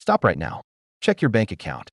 Stop right now. Check your bank account.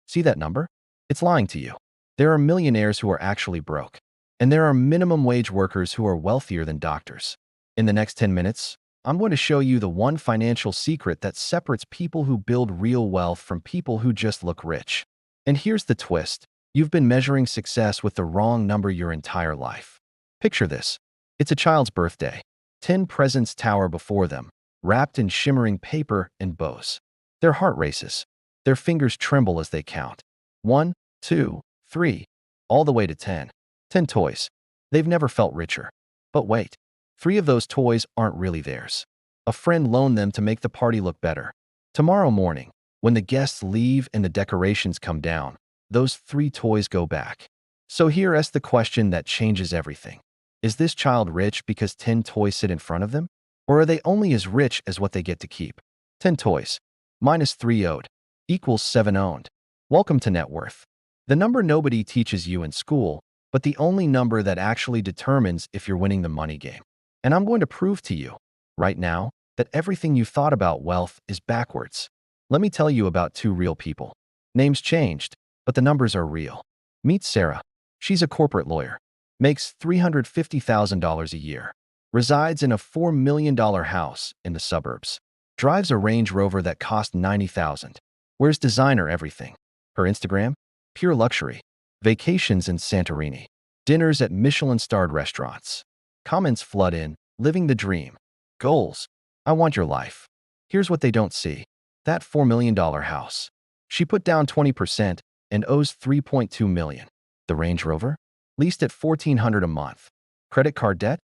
See that number? It's lying to you. There are millionaires who are actually broke. And there are minimum wage workers who are wealthier than doctors. In the next 10 minutes, I'm going to show you the one financial secret that separates people who build real wealth from people who just look rich. And here's the twist. You've been measuring success with the wrong number your entire life. Picture this. It's a child's birthday. 10 presents tower before them, wrapped in shimmering paper and bows. Their heart races. Their fingers tremble as they count. 1, 2, 3, all the way to 10. 10 toys. They've never felt richer. But wait, 3 of those toys aren't really theirs. A friend loaned them to make the party look better. Tomorrow morning, when the guests leave and the decorations come down, those 3 toys go back. So here's the question that changes everything. Is this child rich because 10 toys sit in front of them? Or are they only as rich as what they get to keep? 10 toys minus 3 owed equals 7 owned. Welcome to net worth. The number nobody teaches you in school, but the only number that actually determines if you're winning the money game. And I'm going to prove to you, right now, that everything you thought about wealth is backwards. Let me tell you about 2 real people. Names changed, but the numbers are real. Meet Sarah. She's a corporate lawyer. Makes $350,000 a year. Resides in a $4 million house in the suburbs. Drives a Range Rover that cost $90,000. Wears designer everything. Her Instagram? Pure luxury. Vacations in Santorini. Dinners at Michelin-starred restaurants. Comments flood in, living the dream. Goals. I want your life. Here's what they don't see. That $4 million house. She put down 20% and owes $3.2 million. The Range Rover? Leased at $1,400 a month. Credit card debt?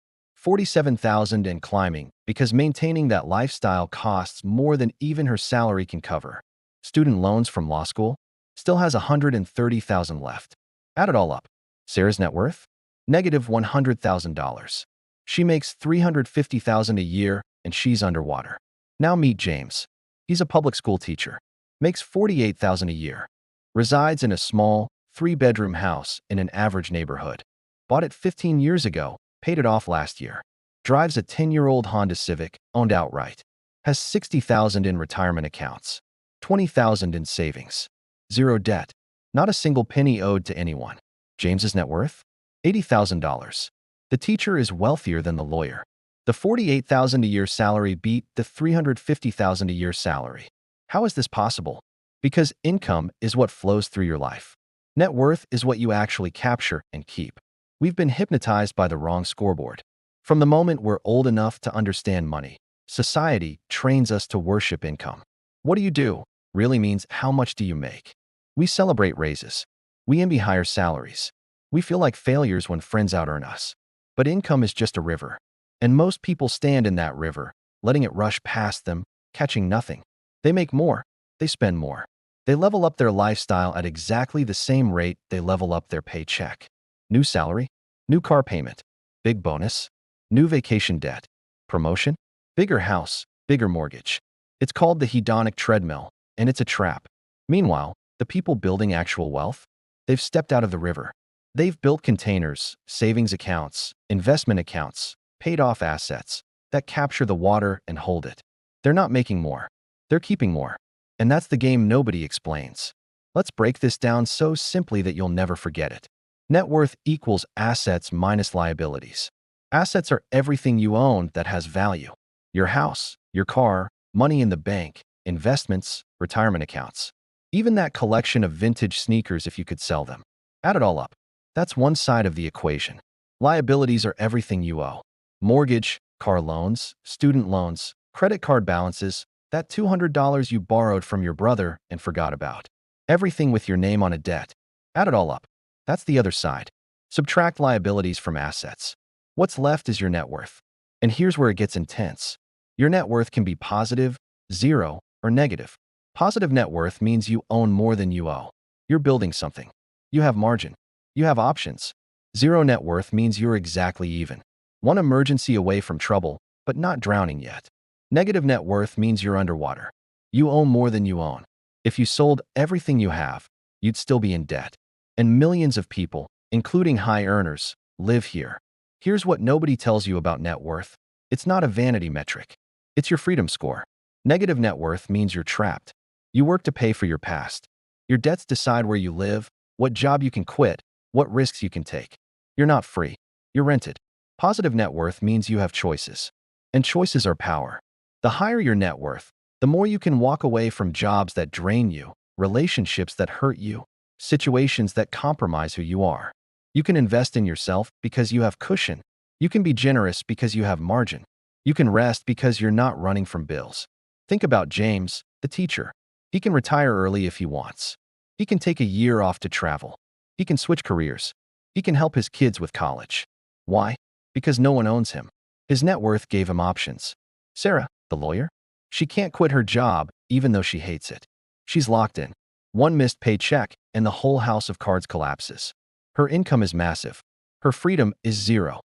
$47,000 and climbing because maintaining that lifestyle costs more than even her salary can cover. Student loans from law school? Still has $130,000 left. Add it all up. Sarah's net worth? Negative $100,000. She makes $350,000 a year and she's underwater. Now meet James. He's a public school teacher. Makes $48,000 a year. Resides in a small, 3-bedroom house in an average neighborhood. Bought it 15 years ago, paid it off last year. Drives a 10-year-old Honda Civic, owned outright. Has $60,000 in retirement accounts. $20,000 in savings. 0 debt. Not a single penny owed to anyone. James's net worth? $80,000. The teacher is wealthier than the lawyer. The $48,000 a year salary beat the $350,000 a year salary. How is this possible? Because income is what flows through your life. Net worth is what you actually capture and keep. We've been hypnotized by the wrong scoreboard. From the moment we're old enough to understand money, society trains us to worship income. What do you do really means how much do you make. We celebrate raises. We envy higher salaries. We feel like failures when friends out-earn us. But income is just a river. And most people stand in that river, letting it rush past them, catching nothing. They make more. They spend more. They level up their lifestyle at exactly the same rate they level up their paycheck. New salary, new car payment, big bonus, new vacation debt, promotion, bigger house, bigger mortgage. It's called the hedonic treadmill, and it's a trap. Meanwhile, the people building actual wealth, they've stepped out of the river. They've built containers, savings accounts, investment accounts, paid off assets that capture the water and hold it. They're not making more. They're keeping more. And that's the game nobody explains. Let's break this down so simply that you'll never forget it. Net worth equals assets minus liabilities. Assets are everything you own that has value. Your house, your car, money in the bank, investments, retirement accounts. Even that collection of vintage sneakers if you could sell them. Add it all up. That's one side of the equation. Liabilities are everything you owe. Mortgage, car loans, student loans, credit card balances, that $200 you borrowed from your brother and forgot about. Everything with your name on a debt. Add it all up. That's the other side. Subtract liabilities from assets. What's left is your net worth. And here's where it gets intense. Your net worth can be positive, 0, or negative. Positive net worth means you own more than you owe. You're building something. You have margin. You have options. 0 net worth means you're exactly even. One emergency away from trouble, but not drowning yet. Negative net worth means you're underwater. You own more than you own. If you sold everything you have, you'd still be in debt. And millions of people, including high earners, live here. Here's what nobody tells you about net worth. It's not a vanity metric. It's your freedom score. Negative net worth means you're trapped. You work to pay for your past. Your debts decide where you live, what job you can quit, what risks you can take. You're not free. You're rented. Positive net worth means you have choices. And choices are power. The higher your net worth, the more you can walk away from jobs that drain you, relationships that hurt you, situations that compromise who you are. You can invest in yourself because you have cushion. You can be generous because you have margin. You can rest because you're not running from bills. Think about James, the teacher. He can retire early if he wants. He can take a year off to travel. He can switch careers. He can help his kids with college. Why? Because no one owns him. His net worth gave him options. Sarah, the lawyer? She can't quit her job even though she hates it. She's locked in. One missed paycheck and the whole house of cards collapses. Her income is massive. Her freedom is zero.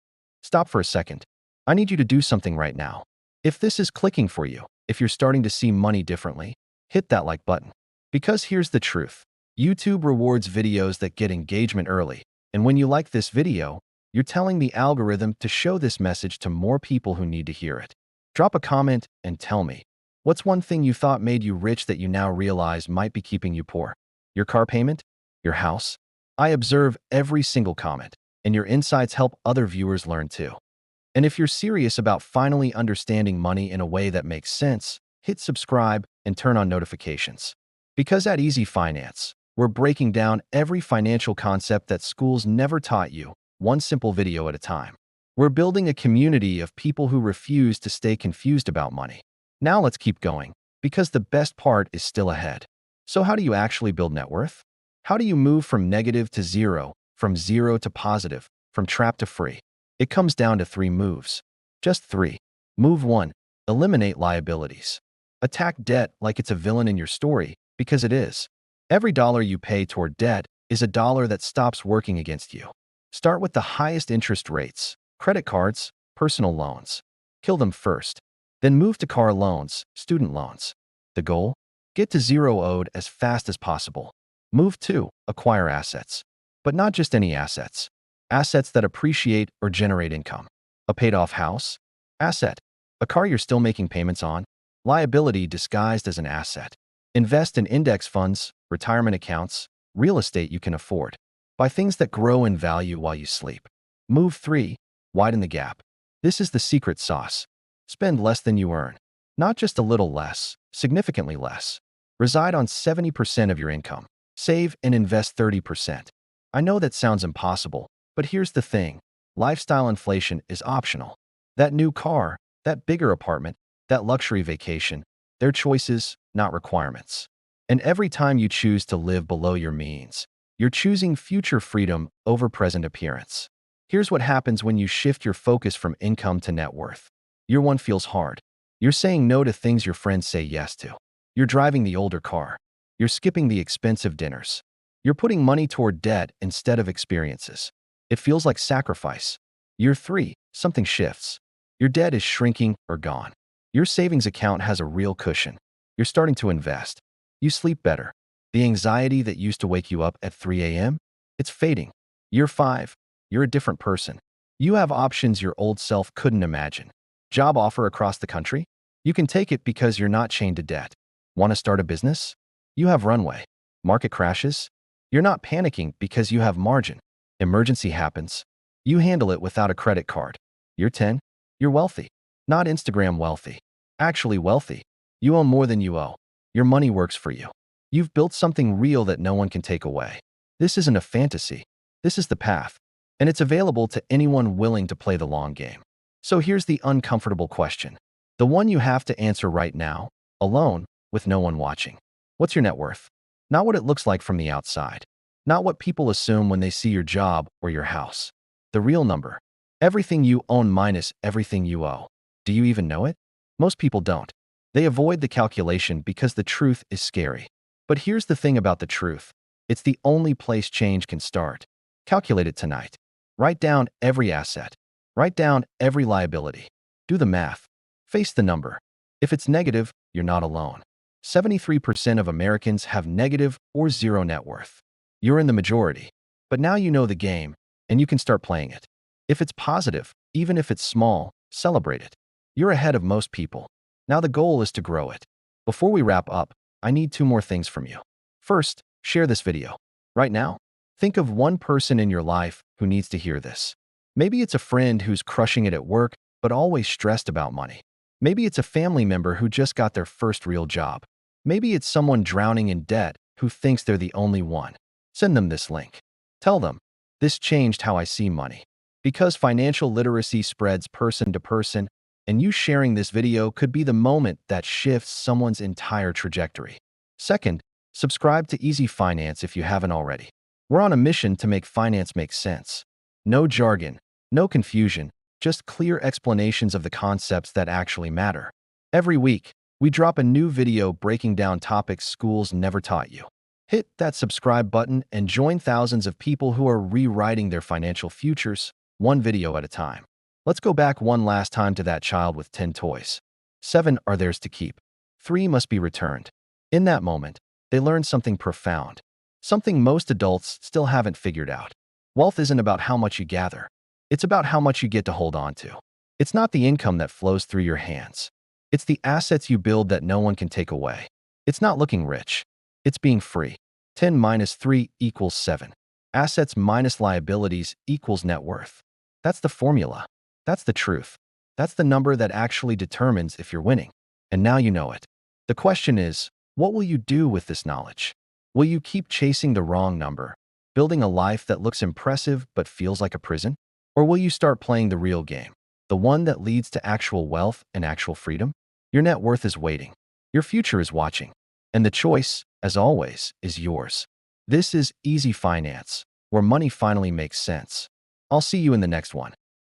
Stop for a second. I need you to do something right now. If this is clicking for you, if you're starting to see money differently, hit that like button. Because here's the truth. YouTube rewards videos that get engagement early. And when you like this video, you're telling the algorithm to show this message to more people who need to hear it. Drop a comment and tell me, what's one thing you thought made you rich that you now realize might be keeping you poor? Your car payment? Your house? I observe every single comment, and your insights help other viewers learn too. And if you're serious about finally understanding money in a way that makes sense, hit subscribe and turn on notifications. Because at Easy Finance, we're breaking down every financial concept that schools never taught you, one simple video at a time. We're building a community of people who refuse to stay confused about money. Now let's keep going, because the best part is still ahead. So how do you actually build net worth? How do you move from negative to zero, from zero to positive, from trapped to free? It comes down to 3 moves. Just 3. Move 1. Eliminate liabilities. Attack debt like it's a villain in your story, because it is. Every dollar you pay toward debt is a dollar that stops working against you. Start with the highest interest rates, credit cards, personal loans. Kill them first. Then move to car loans, student loans. The goal? Get to zero owed as fast as possible. Move 2. Acquire assets. But not just any assets. Assets that appreciate or generate income. A paid-off house? Asset. A car you're still making payments on? Liability disguised as an asset. Invest in index funds, retirement accounts, real estate you can afford. Buy things that grow in value while you sleep. Move 3. Widen the gap. This is the secret sauce. Spend less than you earn. Not just a little less, significantly less. Reside on 70% of your income. Save and invest 30%. I know that sounds impossible, but here's the thing. Lifestyle inflation is optional. That new car, that bigger apartment, that luxury vacation, they're choices, not requirements. And every time you choose to live below your means, you're choosing future freedom over present appearance. Here's what happens when you shift your focus from income to net worth. Year 1 feels hard. You're saying no to things your friends say yes to. You're driving the older car. You're skipping the expensive dinners. You're putting money toward debt instead of experiences. It feels like sacrifice. Year 3, something shifts. Your debt is shrinking or gone. Your savings account has a real cushion. You're starting to invest. You sleep better. The anxiety that used to wake you up at 3 a.m., it's fading. Year 5, you're a different person. You have options your old self couldn't imagine. Job offer across the country? You can take it because you're not chained to debt. Want to start a business? You have runway. Market crashes? You're not panicking because you have margin. Emergency happens. You handle it without a credit card. Year 10, you're wealthy. Not Instagram wealthy. Actually wealthy. You own more than you owe. Your money works for you. You've built something real that no one can take away. This isn't a fantasy. This is the path. And it's available to anyone willing to play the long game. So here's the uncomfortable question. The one you have to answer right now, alone, with no one watching. What's your net worth? Not what it looks like from the outside. Not what people assume when they see your job or your house. The real number. Everything you own minus everything you owe. Do you even know it? Most people don't. They avoid the calculation because the truth is scary. But here's the thing about the truth. It's the only place change can start. Calculate it tonight. Write down every asset. Write down every liability. Do the math. Face the number. If it's negative, you're not alone. 73% of Americans have negative or zero net worth. You're in the majority. But now you know the game, and you can start playing it. If it's positive, even if it's small, celebrate it. You're ahead of most people. Now the goal is to grow it. Before we wrap up, I need 2 more things from you. First, share this video. Right now, think of one person in your life who needs to hear this. Maybe it's a friend who's crushing it at work but always stressed about money. Maybe it's a family member who just got their first real job. Maybe it's someone drowning in debt who thinks they're the only one. Send them this link. Tell them, this changed how I see money. Because financial literacy spreads person to person, and you sharing this video could be the moment that shifts someone's entire trajectory. Second, subscribe to Easy Finance if you haven't already. We're on a mission to make finance make sense. No jargon, no confusion, just clear explanations of the concepts that actually matter. Every week, we drop a new video breaking down topics schools never taught you. Hit that subscribe button and join thousands of people who are rewriting their financial futures, one video at a time. Let's go back one last time to that child with 10 toys. 7 are theirs to keep. 3 must be returned. In that moment, they learn something profound, something most adults still haven't figured out. Wealth isn't about how much you gather. It's about how much you get to hold on to. It's not the income that flows through your hands. It's the assets you build that no one can take away. It's not looking rich. It's being free. 10 minus 3 equals 7. Assets minus liabilities equals net worth. That's the formula. That's the truth. That's the number that actually determines if you're winning. And now you know it. The question is, what will you do with this knowledge? Will you keep chasing the wrong number, building a life that looks impressive but feels like a prison? Or will you start playing the real game, the one that leads to actual wealth and actual freedom? Your net worth is waiting. Your future is watching. And the choice, as always, is yours. This is Easy Finance, where money finally makes sense. I'll see you in the next one.